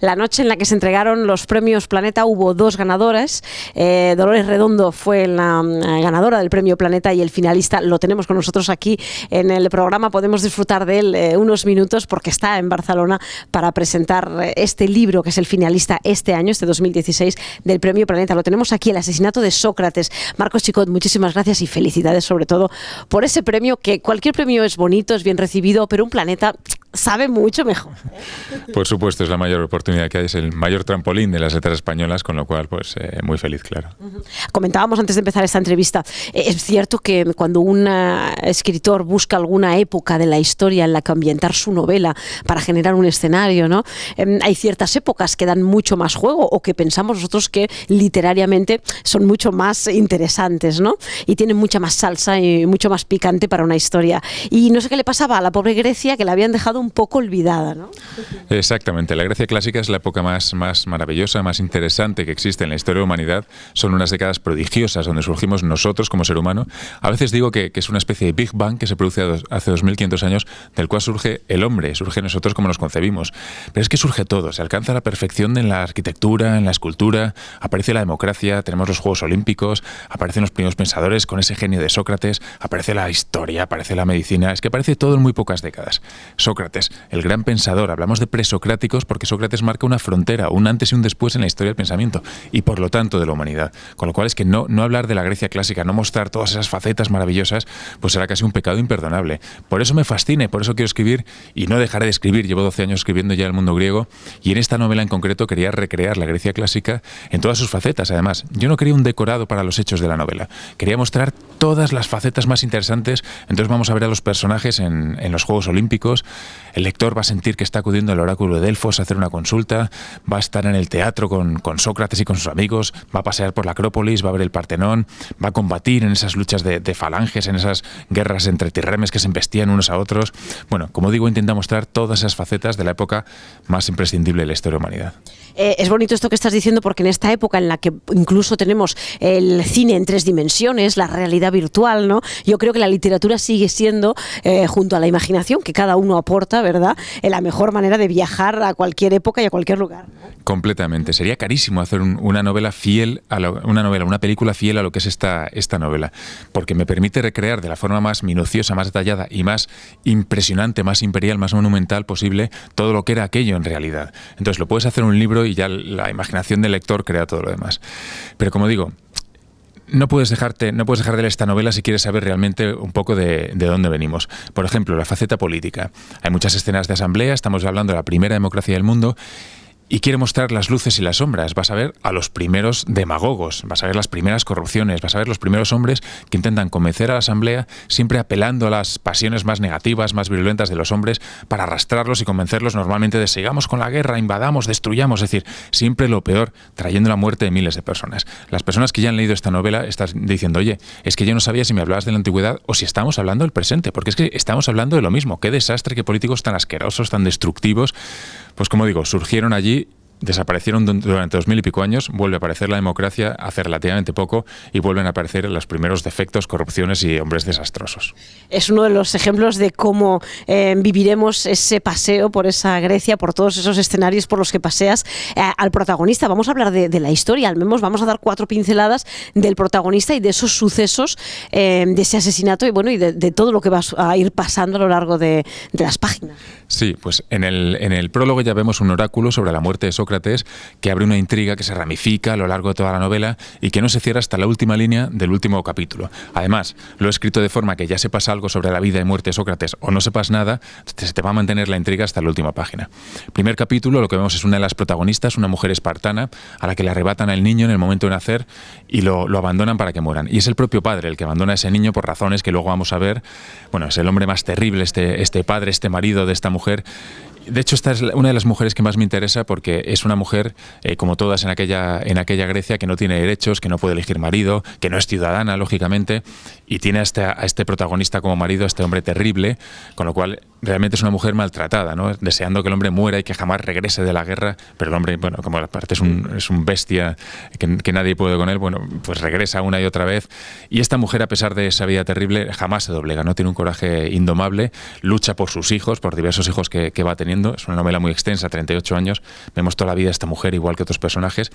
la noche en la que se entregaron los premios Planeta hubo dos ganadoras. Dolores Redondo fue la ganadora del premio Planeta y el finalista lo tenemos con nosotros aquí en el programa. Podemos disfrutar de él unos minutos porque está en Barcelona para presentar este libro que es el finalista este año, este 2016, del premio Planeta. Lo tenemos aquí, El asesinato de Sócrates. Marcos Chicot, muchísimas gracias y felicidades sobre todo por ese premio, que cualquier premio es bonito, es bien recibido, pero un Planeta sabe mucho mejor. Por supuesto, es la mayor oportunidad que hay, es el mayor trampolín de las letras españolas, con lo cual, pues, muy feliz, claro. Comentábamos antes de empezar esta entrevista, es cierto que cuando un escritor busca alguna época de la historia en la que ambientar su novela para generar un escenario, ¿no? Hay ciertas épocas que dan mucho más juego o que pensamos nosotros que literariamente son mucho más interesantes, ¿no? Y tienen mucha más salsa y mucho más picante para una historia. Y no sé qué le pasaba a la pobre Grecia, que la habían dejado un poco olvidada, ¿no? Exactamente. La Grecia clásica es la época más maravillosa, más interesante que existe en la historia de la humanidad. Son unas décadas prodigiosas donde surgimos nosotros como ser humano. A veces digo que es una especie de Big Bang que se produce hace 2500 años, del cual surge el hombre, surge nosotros como nos concebimos. Pero es que surge todo, se alcanza la perfección en la arquitectura, en la escultura, aparece la democracia, tenemos los Juegos Olímpicos, aparecen los primeros pensadores con ese genio de Sócrates, aparece la historia, aparece la medicina, es que aparece todo en muy pocas décadas. Sócrates, el gran pensador, hablamos de presocráticos porque Sócrates marca una frontera, un antes y un después en la historia del pensamiento y por lo tanto de la humanidad. Con lo cual es que no hablar de la Grecia clásica, no mostrar todas esas facetas maravillosas, pues será casi un pecado imperdonable. Por eso me fascina, por eso quiero escribir y no dejaré de escribir. Llevo 12 años escribiendo ya el mundo griego y en esta novela en concreto quería recrear la Grecia clásica en todas sus facetas. Además, yo no quería un decorado para los hechos de la novela. Quería mostrar todas las facetas más interesantes. Entonces vamos a ver a los personajes en los Juegos Olímpicos. El lector va a sentir que está acudiendo al oráculo de Delfos a hacer una consulta, va a estar en el teatro con Sócrates y con sus amigos, va a pasear por la Acrópolis, va a ver el Partenón, va a combatir en esas luchas de falanges, en esas guerras entre tirremes que se embestían unos a otros. Bueno, como digo, intenta mostrar todas esas facetas de la época más imprescindible de la historia de la humanidad. Es bonito esto que estás diciendo porque en esta época en la que incluso tenemos el cine en 3 dimensiones, la realidad virtual, ¿no? Yo creo que la literatura sigue siendo, junto a la imaginación que cada uno aporta, ¿verdad?, la mejor manera de viajar a cualquier época y a cualquier lugar, ¿no? Completamente. Sería carísimo hacer una novela fiel a una película fiel a lo que es esta novela, porque me permite recrear de la forma más minuciosa, más detallada y más impresionante, más imperial, más monumental posible todo lo que era aquello en realidad. Entonces lo puedes hacer en un libro y ya la imaginación del lector crea todo lo demás. Pero como digo, no puedes dejar de leer esta novela si quieres saber realmente un poco de dónde venimos. Por ejemplo, la faceta política. Hay muchas escenas de asamblea, estamos hablando de la primera democracia del mundo, y quiere mostrar las luces y las sombras. Vas a ver a los primeros demagogos, vas a ver las primeras corrupciones, vas a ver los primeros hombres que intentan convencer a la asamblea, siempre apelando a las pasiones más negativas, más virulentas de los hombres, para arrastrarlos y convencerlos normalmente de sigamos con la guerra, invadamos, destruyamos, es decir, siempre lo peor, trayendo la muerte de miles de personas. Las personas que ya han leído esta novela están diciendo, oye, es que yo no sabía si me hablabas de la antigüedad o si estamos hablando del presente, porque es que estamos hablando de lo mismo. Qué desastre, qué políticos tan asquerosos, tan destructivos. Pues como digo, surgieron allí, desaparecieron durante 2000 y pico años, vuelve a aparecer la democracia hace relativamente poco y vuelven a aparecer los primeros defectos, corrupciones y hombres desastrosos. Es uno de los ejemplos de cómo viviremos ese paseo por esa Grecia, por todos esos escenarios por los que paseas. Al protagonista, vamos a hablar de la historia, al menos vamos a dar 4 pinceladas del protagonista y de esos sucesos, de ese asesinato y bueno, y de todo lo que va a ir pasando a lo largo de las páginas. Sí, pues en el prólogo ya vemos un oráculo sobre la muerte de Sócrates que abre una intriga que se ramifica a lo largo de toda la novela y que no se cierra hasta la última línea del último capítulo. Además, lo he escrito de forma que ya sepas algo sobre la vida y muerte de Sócrates o no sepas nada, se te va a mantener la intriga hasta la última página. Primer capítulo, lo que vemos es una de las protagonistas, una mujer espartana, a la que le arrebatan al niño en el momento de nacer y lo abandonan para que mueran. Y es el propio padre el que abandona a ese niño por razones que luego vamos a ver. Bueno, es el hombre más terrible, este padre, este marido de esta mujer. De hecho, esta es una de las mujeres que más me interesa porque es una mujer, como todas en aquella Grecia, que no tiene derechos, que no puede elegir marido, que no es ciudadana, lógicamente, y tiene a este protagonista como marido, a este hombre terrible, con lo cual realmente es una mujer maltratada, ¿no? Deseando que el hombre muera y que jamás regrese de la guerra, pero el hombre, bueno, como aparte es un bestia que nadie puede con él, bueno, pues regresa una y otra vez. Y esta mujer, a pesar de esa vida terrible, jamás se doblega, ¿no? Tiene un coraje indomable, lucha por sus hijos, por diversos hijos que va teniendo. Es una novela muy extensa, 38 años. Vemos toda la vida de esta mujer, igual que otros personajes.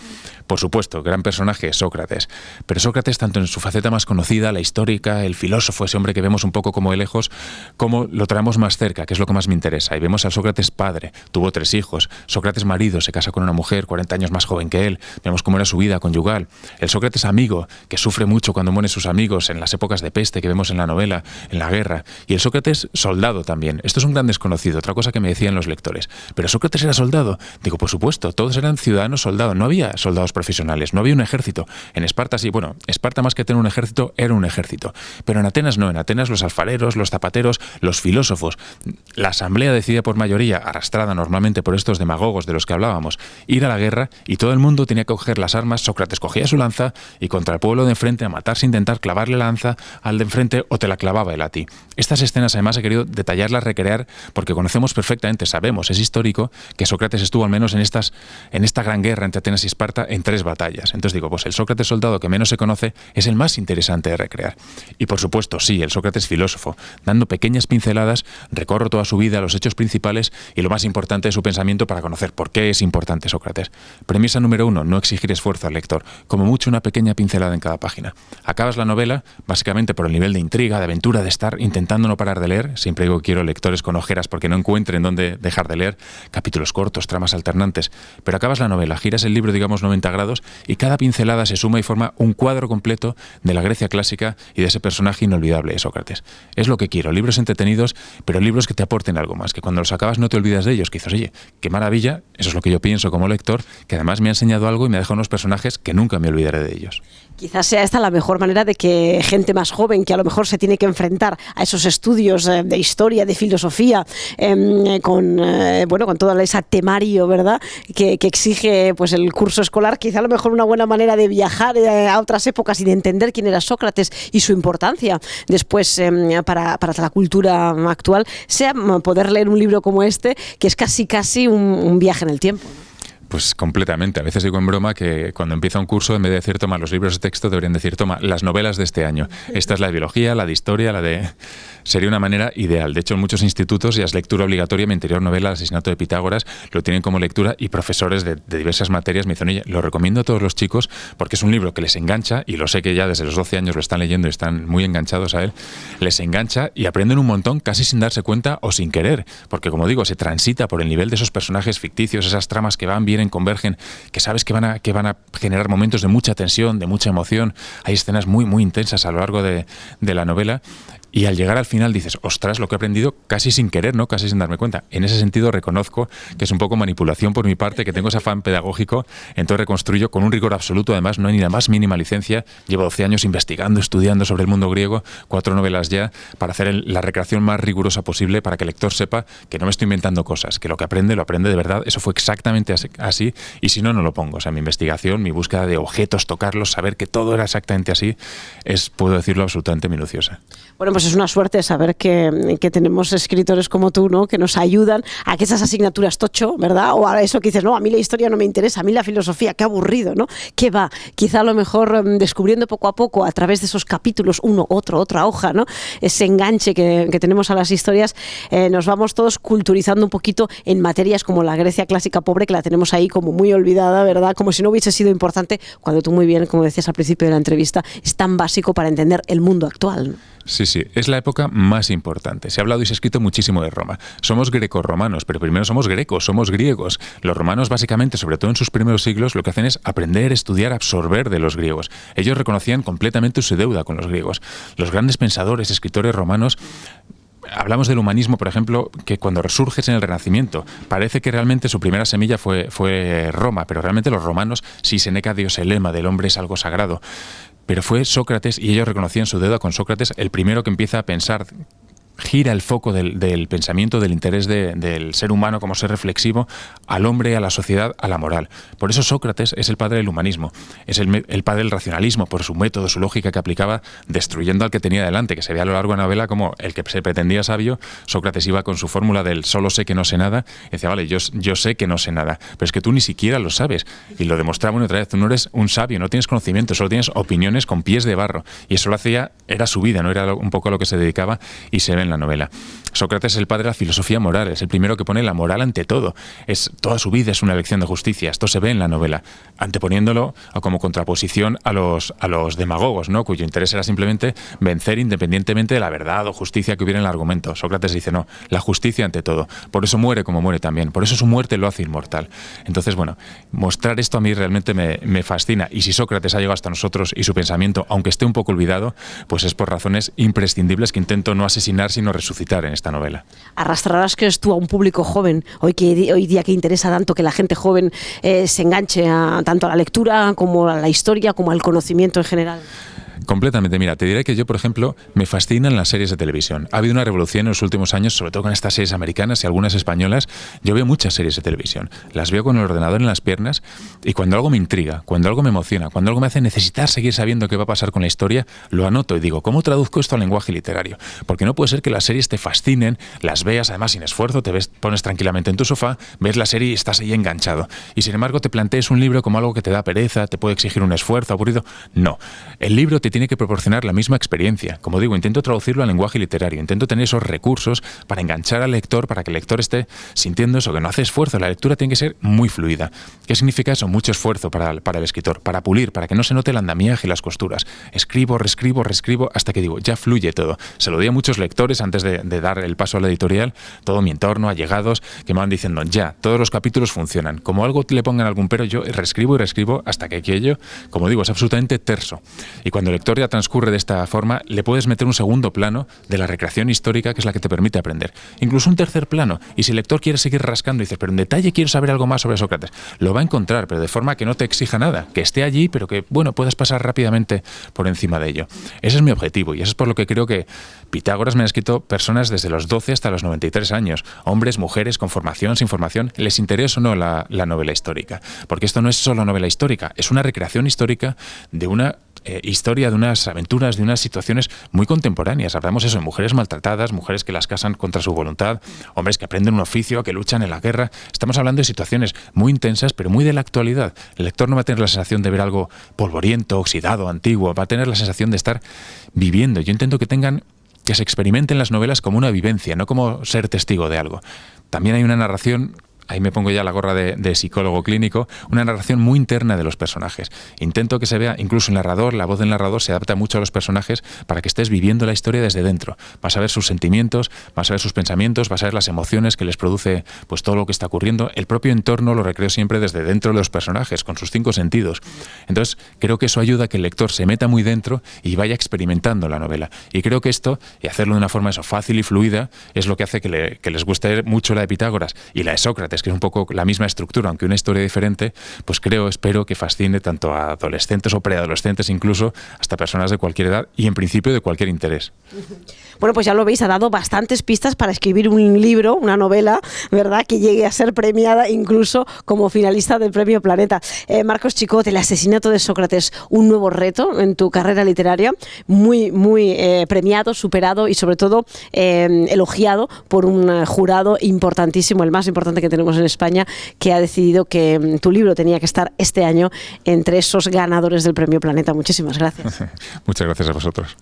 Por supuesto, gran personaje, Sócrates. Pero Sócrates, tanto en su faceta más conocida, la histórica, el filósofo, ese hombre que vemos un poco como de lejos, como lo traemos más cerca, que es lo que más me interesa. Y vemos al Sócrates padre, tuvo 3 hijos. Sócrates marido, se casa con una mujer 40 años más joven que él. Vemos cómo era su vida conyugal. El Sócrates amigo, que sufre mucho cuando mueren sus amigos en las épocas de peste que vemos en la novela, en la guerra. Y el Sócrates soldado también. Esto es un gran desconocido, otra cosa que me decían los lectores. ¿Pero Sócrates era soldado? Digo, por supuesto, todos eran ciudadanos soldados. No había soldados profesionales, no había un ejército. En Esparta sí, bueno, Esparta más que tener un ejército, era un ejército. Pero en Atenas no, en Atenas los alfareros, los zapateros, los filósofos, la asamblea decidía por mayoría, arrastrada normalmente por estos demagogos de los que hablábamos, ir a la guerra y todo el mundo tenía que coger las armas. Sócrates cogía su lanza y contra el pueblo de enfrente a matarse, intentar clavarle la lanza al de enfrente o te la clavaba él a ti. Estas escenas además he querido detallarlas, recrear, porque conocemos perfectamente, sabemos, es histórico, que Sócrates estuvo al menos en esta gran guerra entre Atenas y Esparta en 3 batallas. Entonces digo, pues el Sócrates soldado que menos se conoce es el más interesante de recrear. Y por supuesto, sí, el Sócrates filósofo, dando pequeñas pinceladas, recorro toda su vida, los hechos principales y lo más importante de su pensamiento para conocer por qué es importante Sócrates. Premisa número 1, no exigir esfuerzo al lector, como mucho una pequeña pincelada en cada página. Acabas la novela, básicamente por el nivel de intriga, de aventura, de estar intentando no parar de leer. Siempre digo que quiero lectores con ojeras porque no encuentren dónde dejar de leer, capítulos cortos, tramas alternantes, pero acabas la novela, giras el libro, digamos, 90 grados y cada pincelada se suma y forma un cuadro completo de la Grecia clásica y de ese personaje inolvidable de Sócrates. Es lo que quiero, libros entretenidos, pero libros que te aporten algo más, que cuando los acabas no te olvidas de ellos, que dices, oye, qué maravilla, eso es lo que yo pienso como lector, que además me ha enseñado algo y me ha dejado unos personajes que nunca me olvidaré de ellos. Quizás sea esta la mejor manera de que gente más joven, que a lo mejor se tiene que enfrentar a esos estudios de historia, de filosofía, con todo ese temario, ¿verdad?, que exige pues el curso escolar, quizá a lo mejor una buena manera de viajar a otras épocas y de entender quién era Sócrates y su importancia después para la cultura actual, sea poder leer un libro como este, que es casi un viaje en el tiempo, ¿no? Pues completamente. A veces digo en broma que cuando empieza un curso, en vez de decir toma los libros de texto, deberían decir toma las novelas de este año. Esta es la de biología, la de historia, la de... Sería una manera ideal. De hecho, en muchos institutos ya es lectura obligatoria. Mi anterior novela, El asesinato de Pitágoras, lo tienen como lectura y profesores de diversas materias me dicen, oye, lo recomiendo a todos los chicos porque es un libro que les engancha y lo sé que ya desde los 12 años lo están leyendo y están muy enganchados a él. Les engancha y aprenden un montón casi sin darse cuenta o sin querer. Porque, como digo, se transita por el nivel de esos personajes ficticios, esas tramas que van, vienen, convergen, que sabes que van a generar momentos de mucha tensión, de mucha emoción. Hay escenas muy, muy intensas a lo largo de la novela. Y al llegar al final dices, ostras, lo que he aprendido casi sin querer, ¿no? Casi sin darme cuenta. En ese sentido reconozco que es un poco manipulación por mi parte, que tengo ese afán pedagógico, entonces reconstruyo con un rigor absoluto, además no hay ni la más mínima licencia. Llevo 12 años investigando, estudiando sobre el mundo griego, 4 novelas ya, para hacer la recreación más rigurosa posible, para que el lector sepa que no me estoy inventando cosas, que lo que aprende, lo aprende de verdad. Eso fue exactamente así, y si no, no lo pongo. O sea, mi investigación, mi búsqueda de objetos, tocarlos, saber que todo era exactamente así, es, puedo decirlo, absolutamente minuciosa. Bueno, pues es una suerte saber que tenemos escritores como tú, ¿no?, que nos ayudan a que esas asignaturas tocho, ¿verdad? O a eso que dices, no, a mí la historia no me interesa, a mí la filosofía, qué aburrido, ¿no? ¿Qué va? Quizá a lo mejor descubriendo poco a poco, a través de esos capítulos, otra hoja, ¿no?, ese enganche que tenemos a las historias, nos vamos todos culturizando un poquito en materias como la Grecia clásica pobre, que la tenemos ahí como muy olvidada, ¿verdad? Como si no hubiese sido importante, cuando tú muy bien, como decías al principio de la entrevista, es tan básico para entender el mundo actual, ¿no? Sí, es la época más importante. Se ha hablado y se ha escrito muchísimo de Roma. Somos grecorromanos, pero primero somos grecos, somos griegos. Los romanos, básicamente, sobre todo en sus primeros siglos, lo que hacen es aprender, estudiar, absorber de los griegos. Ellos reconocían completamente su deuda con los griegos. Los grandes pensadores, escritores romanos... Hablamos del humanismo, por ejemplo, que cuando resurges en el Renacimiento, parece que realmente su primera semilla fue Roma, pero realmente los romanos, sí, Seneca dio ese lema del hombre es algo sagrado. Pero fue Sócrates, y ellos reconocían su deuda con Sócrates, el primero que empieza a pensar gira el foco del pensamiento, del interés del ser humano como ser reflexivo, al hombre, a la sociedad, a la moral. Por eso Sócrates es el padre del humanismo, es el padre del racionalismo, por su método, su lógica que aplicaba, destruyendo al que tenía delante, que se ve a lo largo de la novela como el que se pretendía sabio. Sócrates iba con su fórmula del solo sé que no sé nada, y decía, vale, yo sé que no sé nada, pero es que tú ni siquiera lo sabes. Y lo demostraba una y otra vez, tú no eres un sabio, no tienes conocimiento, solo tienes opiniones con pies de barro. Y eso lo hacía, era su vida, no era un poco a lo que se dedicaba, y se ve en la novela. Sócrates es el padre de la filosofía moral, es el primero que pone la moral ante todo. Toda su vida es una lección de justicia, esto se ve en la novela, anteponiéndolo como contraposición a los demagogos, ¿no?, cuyo interés era simplemente vencer independientemente de la verdad o justicia que hubiera en el argumento. Sócrates dice, no, la justicia ante todo. Por eso muere como muere también, por eso su muerte lo hace inmortal. Entonces, bueno, mostrar esto a mí realmente me fascina, y si Sócrates ha llegado hasta nosotros y su pensamiento, aunque esté un poco olvidado, pues es por razones imprescindibles que intento no asesinar sino resucitar en esta novela. Arrastrarás, crees tú, a un público joven, hoy día que interesa tanto que la gente joven se enganche tanto a la lectura como a la historia como al conocimiento en general. Completamente. Mira, te diré que yo, por ejemplo, me fascinan las series de televisión. Ha habido una revolución en los últimos años, sobre todo con estas series americanas y algunas españolas. Yo veo muchas series de televisión. Las veo con el ordenador en las piernas, y cuando algo me intriga, cuando algo me emociona, cuando algo me hace necesitar seguir sabiendo qué va a pasar con la historia, lo anoto y digo, ¿cómo traduzco esto al lenguaje literario? Porque no puede ser que las series te fascinen, las veas además sin esfuerzo, pones tranquilamente en tu sofá, ves la serie y estás ahí enganchado. Y sin embargo te plantees un libro como algo que te da pereza, te puede exigir un esfuerzo aburrido. No. El libro te tiene que proporcionar la misma experiencia. Como digo, intento traducirlo al lenguaje literario, intento tener esos recursos para enganchar al lector, para que el lector esté sintiendo eso, que no hace esfuerzo. La lectura tiene que ser muy fluida. ¿Qué significa eso? Mucho esfuerzo para el escritor, para pulir, para que no se note el andamiaje y las costuras. Escribo, reescribo, hasta que digo, ya fluye todo. Se lo di a muchos lectores antes de dar el paso a la editorial, todo mi entorno, allegados, que me van diciendo, ya, todos los capítulos funcionan. Como algo le pongan algún pero, yo reescribo hasta que aquello, como digo, es absolutamente terso. Y cuando el lector ya transcurre de esta forma, le puedes meter un segundo plano de la recreación histórica, que es la que te permite aprender. Incluso un tercer plano. Y si el lector quiere seguir rascando y dice, pero en detalle quiero saber algo más sobre Sócrates, lo va a encontrar, pero de forma que no te exija nada, que esté allí, pero que, bueno, puedas pasar rápidamente por encima de ello. Ese es mi objetivo, y eso es por lo que creo que Pitágoras me han escrito personas desde los 12 hasta los 93 años, hombres, mujeres, con formación, sin formación, les interesa o no la novela histórica. Porque esto no es solo novela histórica, es una recreación histórica de una historia, de unas aventuras, de unas situaciones muy contemporáneas. Hablamos eso de mujeres maltratadas, mujeres que las casan contra su voluntad, hombres que aprenden un oficio, que luchan en la guerra. Estamos hablando de situaciones muy intensas, pero muy de la actualidad. El lector no va a tener la sensación de ver algo polvoriento, oxidado, antiguo, va a tener la sensación de estar viviendo. Yo intento que se experimenten las novelas como una vivencia, no como ser testigo de algo. También hay una narración, ahí me pongo ya la gorra de psicólogo clínico, una narración muy interna de los personajes. Intento que se vea, incluso el narrador, la voz del narrador se adapta mucho a los personajes para que estés viviendo la historia desde dentro. Vas a ver sus sentimientos, vas a ver sus pensamientos, vas a ver las emociones que les produce pues todo lo que está ocurriendo. El propio entorno lo recreo siempre desde dentro de los personajes, con sus 5 sentidos. Entonces, creo que eso ayuda a que el lector se meta muy dentro y vaya experimentando la novela. Y creo que esto, y hacerlo de una forma fácil y fluida, es lo que hace que les guste mucho la de Pitágoras y la de Sócrates, que es un poco la misma estructura, aunque una historia diferente, pues espero que fascine tanto a adolescentes o preadolescentes, incluso hasta personas de cualquier edad y en principio de cualquier interés. Bueno, pues ya lo veis, ha dado bastantes pistas para escribir un libro, una novela, ¿verdad?, que llegue a ser premiada incluso como finalista del Premio Planeta. Marcos Chicot, El asesinato de Sócrates, un nuevo reto en tu carrera literaria, muy premiado, superado y sobre todo elogiado por un jurado importantísimo, el más importante que tenemos en España, que ha decidido que tu libro tenía que estar este año entre esos ganadores del Premio Planeta. Muchísimas gracias. Muchas gracias a vosotros.